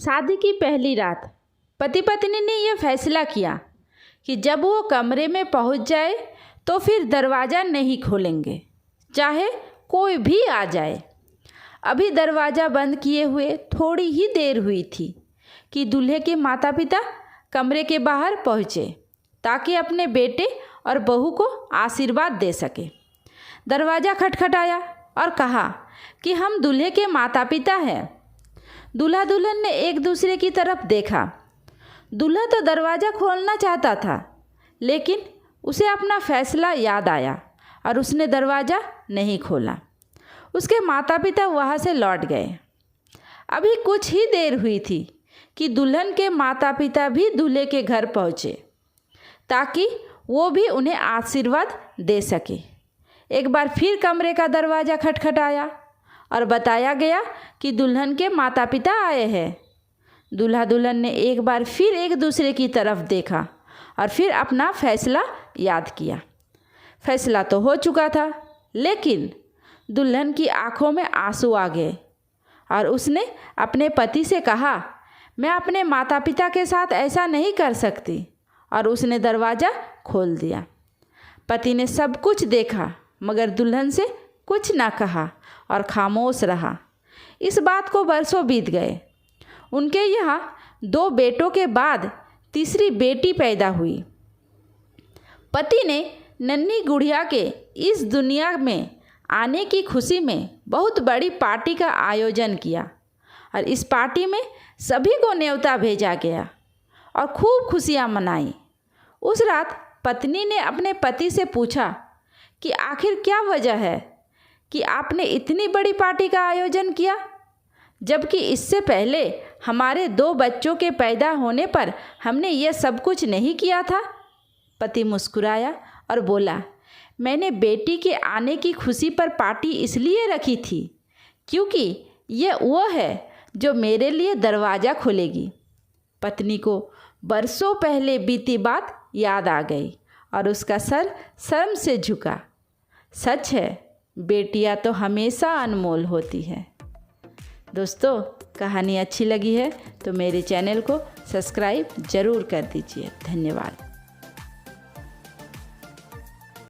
शादी की पहली रात पति पत्नी ने यह फैसला किया कि जब वो कमरे में पहुंच जाए तो फिर दरवाज़ा नहीं खोलेंगे, चाहे कोई भी आ जाए। अभी दरवाज़ा बंद किए हुए थोड़ी ही देर हुई थी कि दूल्हे के माता पिता कमरे के बाहर पहुँचे ताकि अपने बेटे और बहू को आशीर्वाद दे सके। दरवाज़ा खटखटाया और कहा कि हम दूल्हे के माता पिता हैं। दूल्हा दुल्हन ने एक दूसरे की तरफ देखा। दूल्हा तो दरवाज़ा खोलना चाहता था, लेकिन उसे अपना फैसला याद आया और उसने दरवाज़ा नहीं खोला। उसके माता पिता वहाँ से लौट गए। अभी कुछ ही देर हुई थी कि दुल्हन के माता पिता भी दूल्हे के घर पहुँचे ताकि वो भी उन्हें आशीर्वाद दे सके। एक बार फिर कमरे का दरवाज़ा खटखटाया और बताया गया कि दुल्हन के माता पिता आए हैं। दूल्हा दुल्हन ने एक बार फिर एक दूसरे की तरफ देखा और फिर अपना फैसला याद किया। फैसला तो हो चुका था, लेकिन दुल्हन की आंखों में आंसू आ गए और उसने अपने पति से कहा, मैं अपने माता पिता के साथ ऐसा नहीं कर सकती, और उसने दरवाज़ा खोल दिया। पति ने सब कुछ देखा मगर दुल्हन से कुछ ना कहा और खामोश रहा। इस बात को बरसों बीत गए। उनके यहाँ 2 बेटों के बाद तीसरी बेटी पैदा हुई। पति ने नन्ही गुड़िया के इस दुनिया में आने की खुशी में बहुत बड़ी पार्टी का आयोजन किया और इस पार्टी में सभी को न्योता भेजा गया और खूब खुशियाँ मनाई। उस रात पत्नी ने अपने पति से पूछा कि आखिर क्या वजह है कि आपने इतनी बड़ी पार्टी का आयोजन किया, जबकि इससे पहले हमारे 2 बच्चों के पैदा होने पर हमने यह सब कुछ नहीं किया था। पति मुस्कुराया और बोला, मैंने बेटी के आने की खुशी पर पार्टी इसलिए रखी थी क्योंकि यह वो है जो मेरे लिए दरवाज़ा खोलेगी। पत्नी को बरसों पहले बीती बात याद आ गई और उसका सर शर्म से झुका। सच है, बेटियां तो हमेशा अनमोल होती है। दोस्तों, कहानी अच्छी लगी है तो मेरे चैनल को सब्सक्राइब ज़रूर कर दीजिए। धन्यवाद।